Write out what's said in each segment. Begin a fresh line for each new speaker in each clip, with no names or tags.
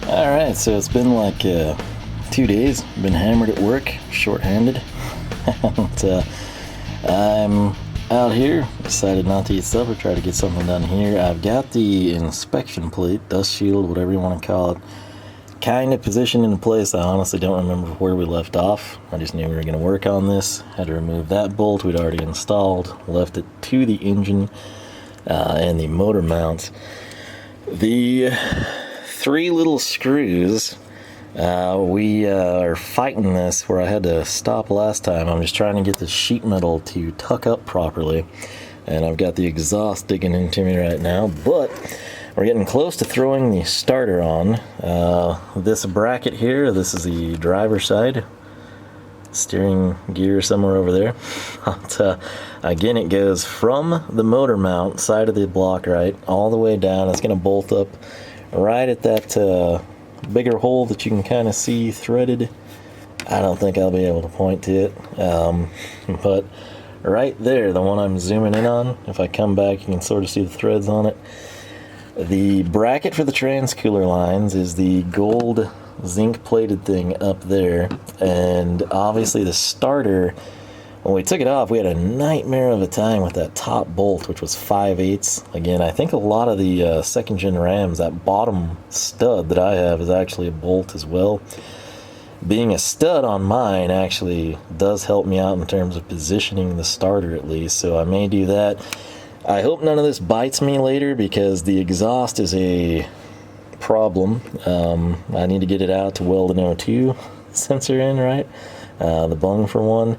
Alright, so it's been like 2 days. Been hammered at work, short-handed. And, I'm out here. Decided not to eat supper, try to get something done here. I've got the inspection plate, dust shield, whatever you want to call it, kind of positioned in place. I honestly don't remember where we left off. I just knew we were going to work on this. Had to remove that bolt we'd already installed, left it to the engine and the motor mount. The three little screws, we are fighting this where I had to stop last time. I'm just trying to get the sheet metal to tuck up properly, and I've got the exhaust digging into me right now, but we're getting close to throwing the starter on. This bracket here, this is the driver's side, steering gear somewhere over there. But, again, it goes from the motor mount side of the block right all the way down. It's going to bolt up right at that bigger hole that you can kind of see threaded. I don't think I'll be able to point to it, but right there, the one I'm zooming in on, if I come back you can sort of see the threads on it. The bracket for the transcooler lines is the gold zinc plated thing up there, and obviously the starter, when we took it off, we had a nightmare of a time with that top bolt, which was 5/8. Again, I think a lot of the second gen Rams, that bottom stud that I have is actually a bolt as well. Being a stud on mine actually does help me out in terms of positioning the starter at least, so I may do that. I hope none of this bites me later because the exhaust is a problem. I need to get it out to weld an O2 sensor in, right? The bung for one.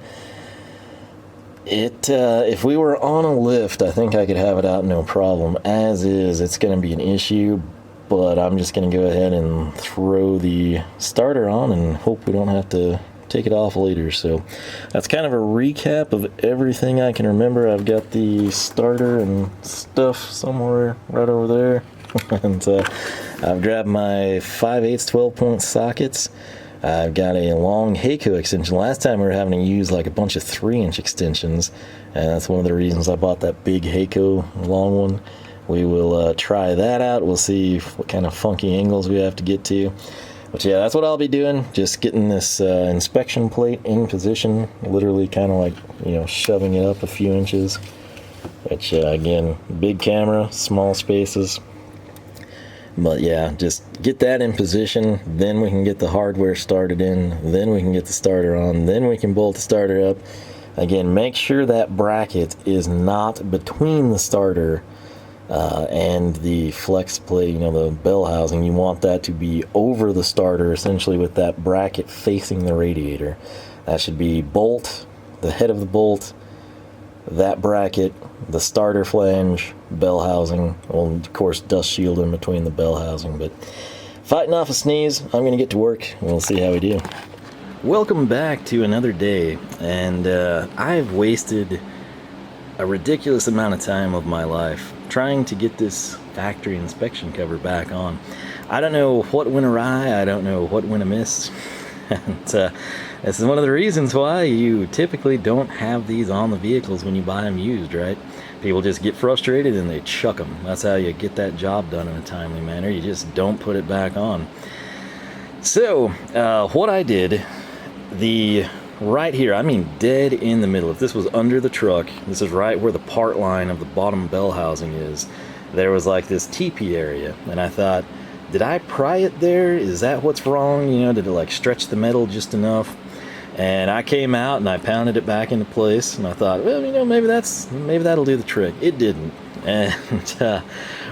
If we were on a lift, I think I could have it out no problem. As is, it's going to be an issue, but I'm just going to go ahead and throw the starter on and hope we don't have to take it off later. So that's kind of a recap of everything I can remember. I've got the starter and stuff somewhere right over there. And I've grabbed my 5/8 12-point sockets. I've got a long Heiko extension. Last time we were having to use like a bunch of 3-inch extensions, and that's one of the reasons I bought that big Heiko long one. We will try that out. We'll see what kind of funky angles we have to get to. But yeah, that's what I'll be doing. Just getting this inspection plate in position, literally kind of like, shoving it up a few inches. Which, again, big camera, small spaces. But yeah, just get that in position, then we can get the hardware started in, then we can get the starter on, then we can bolt the starter up. Again, make sure that bracket is not between the starter and the flex plate, the bell housing. You want that to be over the starter, essentially, with that bracket facing the radiator. That should be bolt, the head of the bolt, that bracket, the starter flange, bell housing, well, of course, dust shield in between the bell housing. But fighting off a sneeze, I'm going to get to work, and we'll see how we do. Welcome back to another day, and I've wasted a ridiculous amount of time of my life trying to get this factory inspection cover back on. I don't know what went awry, I don't know what went amiss, and this is one of the reasons why you typically don't have these on the vehicles when you buy them used, right? People just get frustrated and they chuck them. That's how you get that job done in a timely manner. You just don't put it back on. So, what I did, right here, I mean dead in the middle, if this was under the truck, this is right where the part line of the bottom bell housing is, there was like this teepee area, and I thought, did I pry it there? Is that what's wrong? Did it like stretch the metal just enough? And I came out and I pounded it back into place, and I thought, well, maybe that'll do the trick. It didn't. And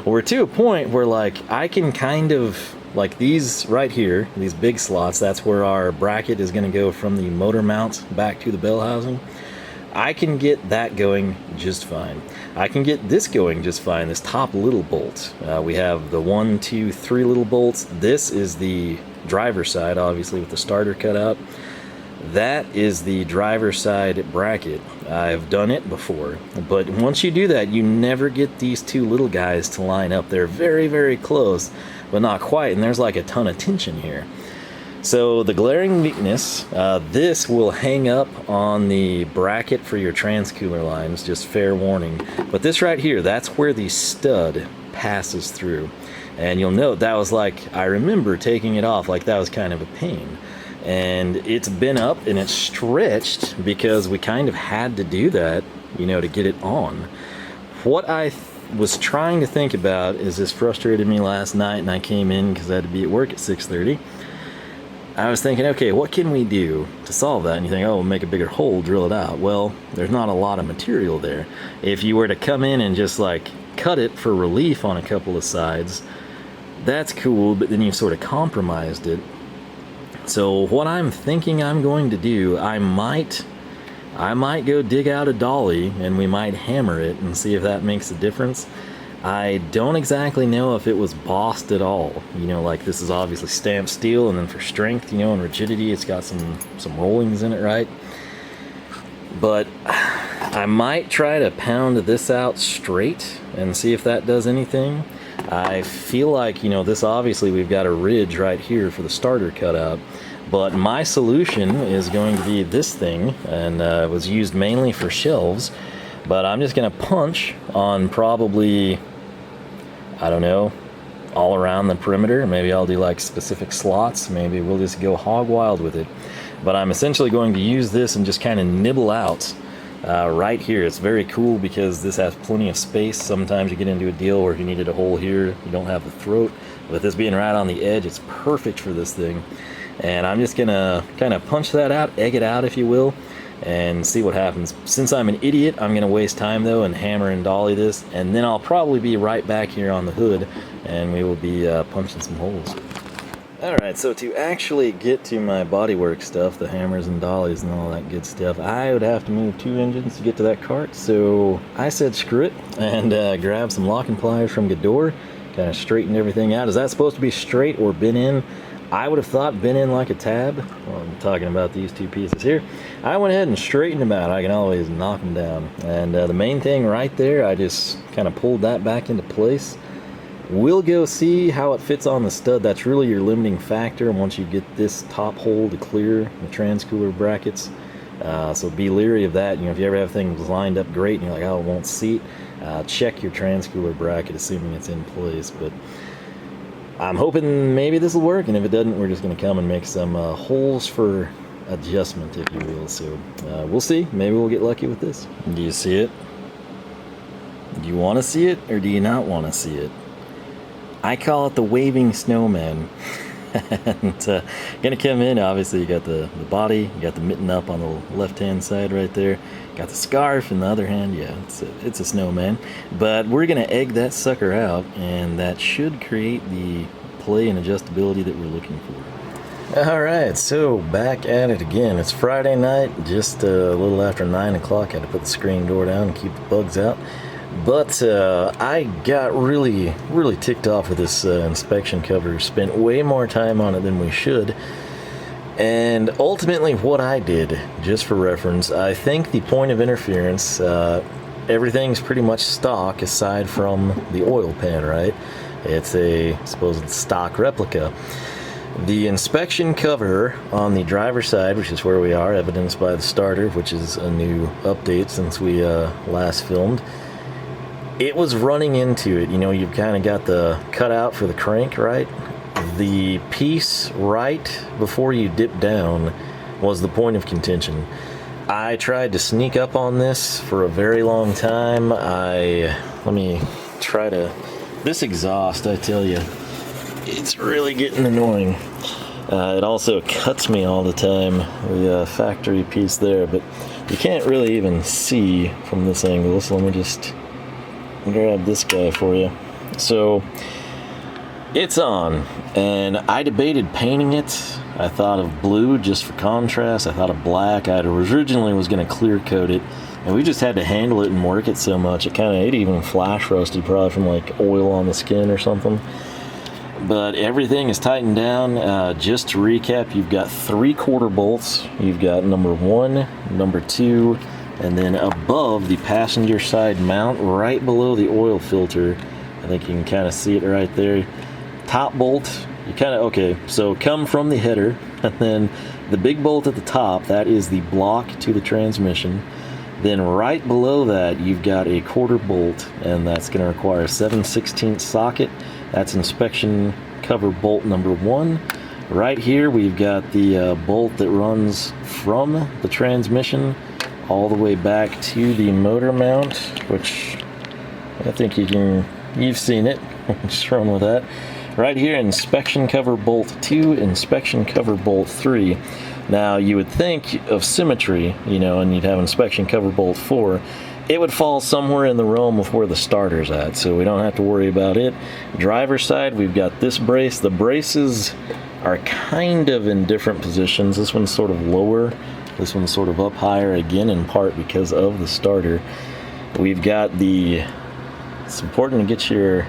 we're to a point where like I can kind of, like these right here, these big slots, that's where our bracket is going to go from the motor mount back to the bell housing. I can get that going just fine. I can get this going just fine, this top little bolt. We have the 1, 2, 3 little bolts. This is the driver's side, obviously, with the starter cut out. That is the driver's side bracket. I've done it before, but once you do that, you never get these two little guys to line up. They're very, very close, but not quite, and there's like a ton of tension here. So the glaring weakness, this will hang up on the bracket for your transcooler lines, just fair warning. But this right here, that's where the stud passes through. And you'll note that was like, I remember taking it off like that was kind of a pain. And it's been up and it's stretched because we kind of had to do that, you know, to get it on. What I was trying to think about is this frustrated me last night, and I came in because I had to be at work at 6:30. I was thinking, okay, what can we do to solve that? And you think, oh, we'll make a bigger hole, drill it out. Well, there's not a lot of material there. If you were to come in and just like cut it for relief on a couple of sides, that's cool, but then you've sort of compromised it. So what I'm thinking I'm going to do, I might go dig out a dolly and we might hammer it and see if that makes a difference. I don't exactly know if it was bossed at all. You know, like this is obviously stamped steel, and then for strength, you know, and rigidity, it's got some rollings in it, right? But I might try to pound this out straight and see if that does anything. I feel like, you know, this obviously we've got a ridge right here for the starter cutout, but my solution is going to be this thing, and it was used mainly for shelves, but I'm just going to punch on probably, I don't know, all around the perimeter. Maybe I'll do like specific slots. Maybe we'll just go hog wild with it. But I'm essentially going to use this and just kind of nibble out right here. It's very cool because this has plenty of space. Sometimes you get into a deal where if you needed a hole here, you don't have the throat. With this being right on the edge, it's perfect for this thing. And I'm just gonna kind of punch that out, egg it out if you will, and see what happens. Since I'm an idiot, I'm gonna waste time though and hammer and dolly this, and then I'll probably be right back here on the hood and we will be punching some holes. Alright, so to actually get to my bodywork stuff, the hammers and dollies and all that good stuff, I would have to move 2 engines to get to that cart, so I said screw it and grabbed some locking pliers from Gador, kind of straightened everything out. Is that supposed to be straight or bent in? I would have thought bent in like a tab. Well, I'm talking about these 2 pieces here. I went ahead and straightened them out. I can always knock them down. And the main thing right there, I just kind of pulled that back into place. We'll go see how it fits on the stud. That's really your limiting factor once you get this top hole to clear the transcooler brackets. So be leery of that. You know, if you ever have things lined up great and you're like, oh, it won't seat, check your transcooler bracket, assuming it's in place. But I'm hoping maybe this will work, and if it doesn't, we're just going to come and make some holes for adjustment, if you will. So we'll see. Maybe we'll get lucky with this. Do you see it? Do you want to see it, or do you not want to see it? I call it the Waving Snowman. And gonna come in, obviously you got the body, you got the mitten up on the left hand side right there, got the scarf in the other hand. Yeah, it's a snowman, but we're gonna egg that sucker out, and that should create the play and adjustability that we're looking for. Alright, so back at it again. It's Friday night, just a little after 9 o'clock. I had to put the screen door down and keep the bugs out. But I got really ticked off with this inspection cover. Spent way more time on it than we should. And ultimately what I did, just for reference, I think the point of interference, everything's pretty much stock aside from the oil pan, right? It's a supposed stock replica. The inspection cover on the driver's side, which is where we are, evidenced by the starter, which is a new update since we last filmed. It was running into it. You know, you've kind of got the cutout for the crank, right? The piece right before you dip down was the point of contention. I tried to sneak up on this for a very long time. Let me try to... This exhaust, I tell you, it's really getting annoying. It also cuts me all the time, the factory piece there, but you can't really even see from this angle, so let me just grab this guy for you. So it's on, and I debated painting it. I thought of blue just for contrast. I thought of black. I originally was going to clear coat it, and we just had to handle it and work it so much. It even flash rusted, probably from like oil on the skin or something. But everything is tightened down. Just to recap, you've got 3/4 bolts. You've got number 1, number 2, and then above the passenger side mount, right below the oil filter, I think you can kind of see it right there. Top bolt you kind of, okay, so come from the header, and then the big bolt at the top, that is the block to the transmission. Then right below that, you've got a quarter bolt, and that's going to require a 7/16 socket. That's inspection cover bolt number 1. Right here, we've got the bolt that runs from the transmission all the way back to the motor mount, which I think you've seen it. Just run with that. Right here, inspection cover bolt 2, inspection cover bolt 3. Now, you would think of symmetry, you know, and you'd have inspection cover bolt 4. It would fall somewhere in the realm of where the starter's at, so we don't have to worry about it. Driver's side, we've got this brace. The braces are kind of in different positions. This one's sort of lower. This one's sort of up higher, again, in part because of the starter. We've got it's important to get your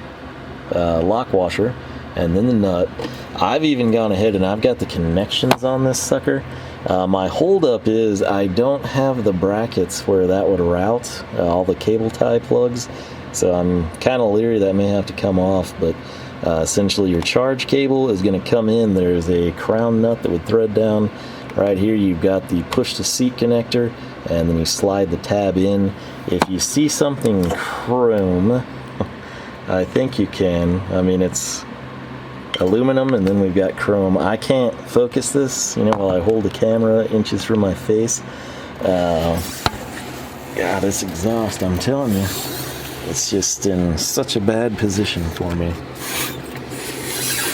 lock washer and then the nut. I've even gone ahead and I've got the connections on this sucker. My holdup is I don't have the brackets where that would route all the cable tie plugs, so I'm kind of leery that may have to come off, but essentially your charge cable is going to come in. There's a crown nut that would thread down. Right here you've got the push to seat connector, and then you slide the tab in. If you see something chrome, I think you can. I mean, it's aluminum and then we've got chrome. I can't focus this, you know, while I hold the camera inches from my face. God, this exhaust, I'm telling you, it's just in such a bad position for me.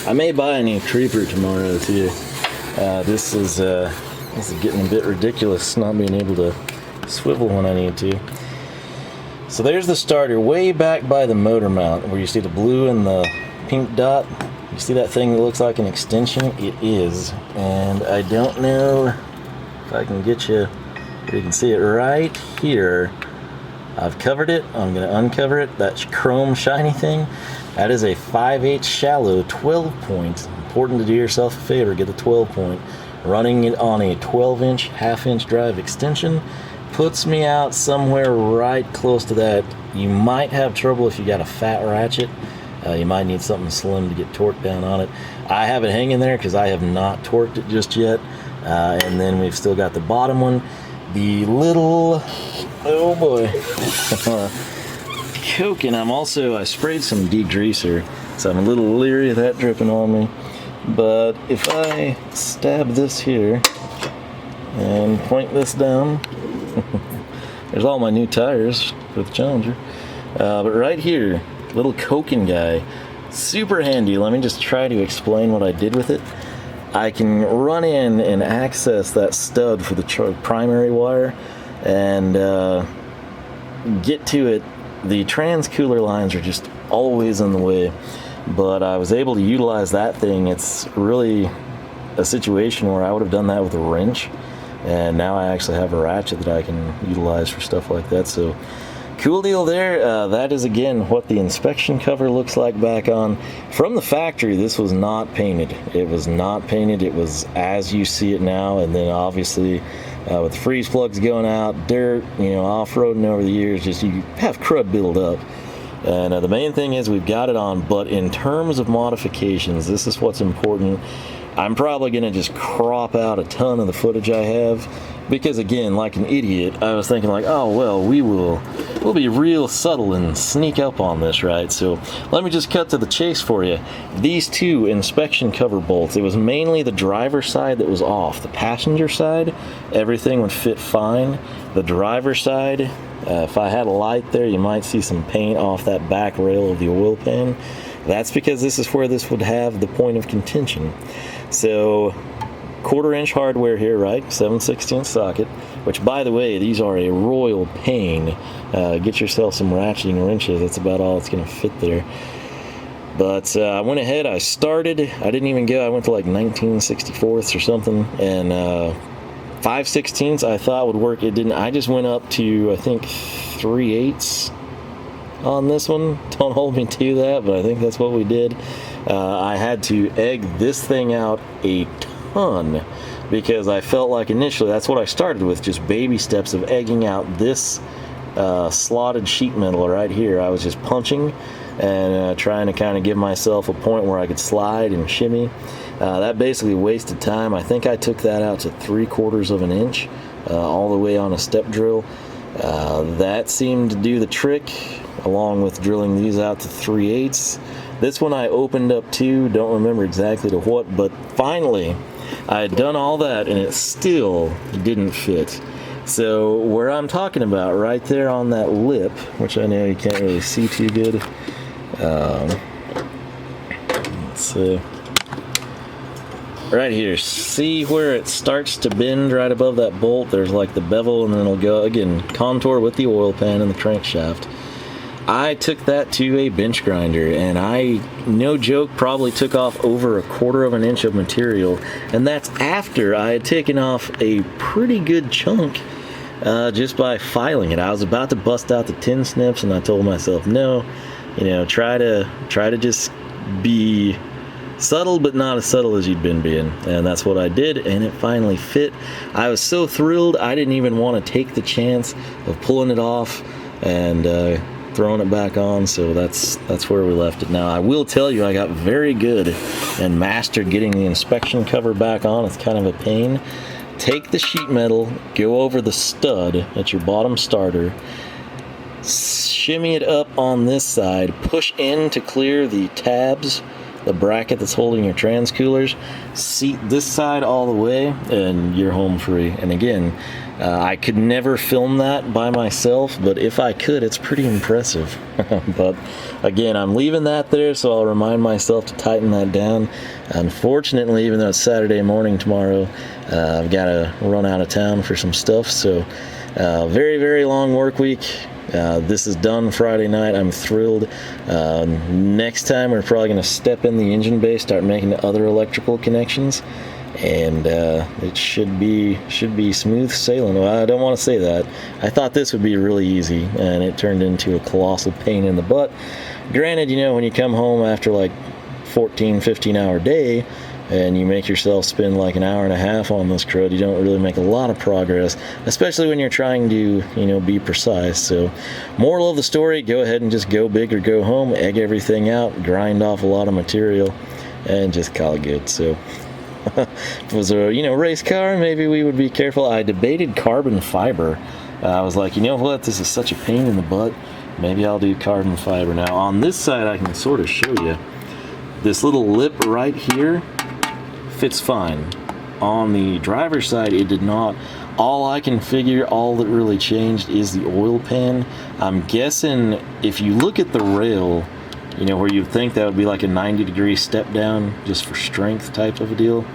I may buy a new creeper tomorrow too. This is getting a bit ridiculous, not being able to swivel when I need to. So there's the starter way back by the motor mount where you see the blue and the pink dot. You see that thing that looks like an extension? It is. And I don't know if I can get you where you can see it right here. I've covered it. I'm going to uncover it. That chrome shiny thing, that is a 5/8 shallow 12 point. Important to do yourself a favor, get the 12 point. Running it on a 12-inch, half-inch drive extension puts me out somewhere right close to that. You might have trouble if you got a fat ratchet. You might need something slim to get torque down on it. I have it hanging there because I have not torqued it just yet. And then we've still got the bottom one. The little, oh boy, Koken. I sprayed some degreaser, so I'm a little leery of that dripping on me. But if I stab this here and point this down, there's all my new tires for the Challenger. But right here, little Koken guy, super handy. Let me just try to explain what I did with it. I can run in and access that stud for the primary wire and get to it. The trans cooler lines are just always in the way, but I was able to utilize that thing. It's really a situation where I would have done that with a wrench, and now I actually have a ratchet that I can utilize for stuff like that. So cool deal there. That is again what the inspection cover looks like back on. From the factory, this was not painted. It was not painted. It was as you see it now, and then obviously with the freeze plugs going out, dirt, you know, off-roading over the years, just you have crud build up. And the main thing is we've got it on, but in terms of modifications, this is what's important. I'm probably going to just crop out a ton of the footage I have, because again, like an idiot, I was thinking like, oh well, we'll be real subtle and sneak up on this, right? So let me just cut to the chase for you. These two inspection cover bolts, it was mainly the driver's side that was off. The passenger side, everything would fit fine. The driver's side, if I had a light there, you might see some paint off that back rail of the oil pan. That's because this is where this would have the point of contention. So 1/4 inch hardware here, right? 7/16 socket, which by the way, these are a royal pain. Get yourself some ratcheting wrenches. That's about all it's going to fit there. But I went ahead, I started, I didn't even go, I went to like 19/64 or something, and 5/16 I thought would work. It didn't. I just went up to, I think, 3/8 on this one. Don't hold me to that, but I think that's what we did. I had to egg this thing out a ton because I felt like initially that's what I started with, just baby steps of egging out this slotted sheet metal right here. I was just punching and trying to kind of give myself a point where I could slide and shimmy. That basically wasted time. I think I took that out to 3/4 of an inch all the way on a step drill. That seemed to do the trick, along with drilling these out to 3/8. This one I opened up too, don't remember exactly to what, but finally I had done all that and it still didn't fit. So where I'm talking about, right there on that lip, which I know you can't really see too good, let's see, right here, see where it starts to bend right above that bolt? There's like the bevel, and then it'll go, again, contour with the oil pan and the crankshaft. I took that to a bench grinder, and I, no joke, probably took off over 1/4 of an inch of material, and that's after I had taken off a pretty good chunk just by filing it. I was about to bust out the tin snips, and I told myself, no, you know, try to just be subtle, but not as subtle as you'd been being. And that's what I did, and it finally fit. I was so thrilled, I didn't even want to take the chance of pulling it off and throwing it back on, so that's where we left it. Now I will tell you, I got very good and mastered getting the inspection cover back on. It's kind of a pain. Take the sheet metal, go over the stud at your bottom starter, shimmy it up on this side, push in to clear the tabs, the bracket that's holding your transcoolers, seat this side all the way, and you're home free. And again, I could never film that by myself, but if I could, it's pretty impressive. But again, I'm leaving that there, so I'll remind myself to tighten that down. Unfortunately, even though it's Saturday morning tomorrow, I've got to run out of town for some stuff, so very, very long work week. This is done Friday night. I'm thrilled. Next time we're probably going to step in the engine bay, start making other electrical connections, and it should be smooth sailing. Well, I don't want to say that. I thought this would be really easy, and it turned into a colossal pain in the butt. Granted, you know, when you come home after like 14-15 hour day and you make yourself spend like an hour and a half on this crud, you don't really make a lot of progress, especially when you're trying to, you know, be precise. So moral of the story, go ahead and just go big or go home, egg everything out, grind off a lot of material, and just call it good. So if it was a, you know, race car, maybe we would be careful. I debated carbon fiber. I was like, you know what, this is such a pain in the butt, maybe I'll do carbon fiber. Now on this side, I can sort of show you this little lip right here fits fine. On the driver's side, it did not. All I can figure, all that really changed is the oil pan. I'm guessing if you look at the rail, you know, where you'd think that would be like a 90-degree step down just for strength type of a deal,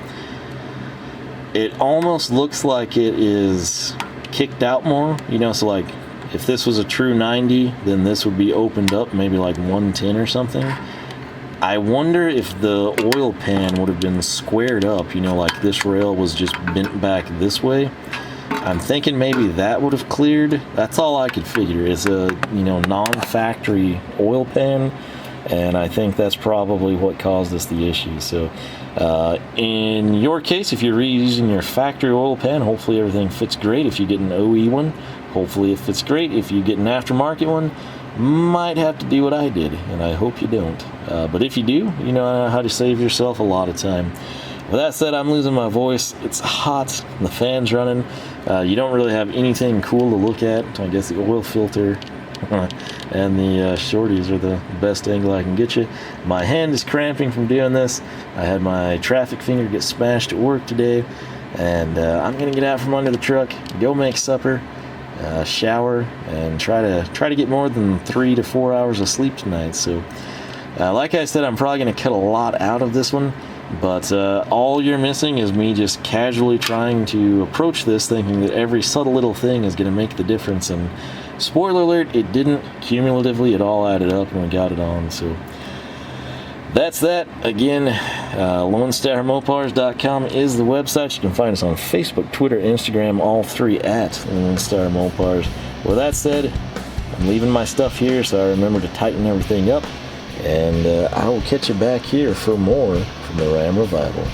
it almost looks like it is kicked out more, you know. So like if this was a true 90, then this would be opened up maybe like 110 or something. I wonder if the oil pan would have been squared up, you know, like this rail was just bent back this way. I'm thinking maybe that would have cleared. That's all I could figure, is a, you know, non-factory oil pan, and I think that's probably what caused us the issue. So in your case, if you're reusing your factory oil pan, hopefully everything fits great. If you get an OE one, hopefully it fits great. If you get an aftermarket one, might have to do what I did, and I hope you don't. But if you do, you know how to save yourself a lot of time. With that said, I'm losing my voice. It's hot, the fan's running. You don't really have anything cool to look at. I guess the oil filter and the shorties are the best angle I can get you. My hand is cramping from doing this. I had my traffic finger get smashed at work today, and I'm gonna get out from under the truck, go make supper, shower, and try to get more than 3 to 4 hours of sleep tonight. So like I said, I'm probably going to cut a lot out of this one, but all you're missing is me just casually trying to approach this, thinking that every subtle little thing is going to make the difference. And spoiler alert, it didn't. Cumulatively, it all added up and we got it on. So that's that. Again, LoneStarMopars.com is the website. You can find us on Facebook, Twitter, Instagram, all three at Lone Star Mopars. With that said, I'm leaving my stuff here, so I remember to tighten everything up, and I will catch you back here for more from the Ram Revival.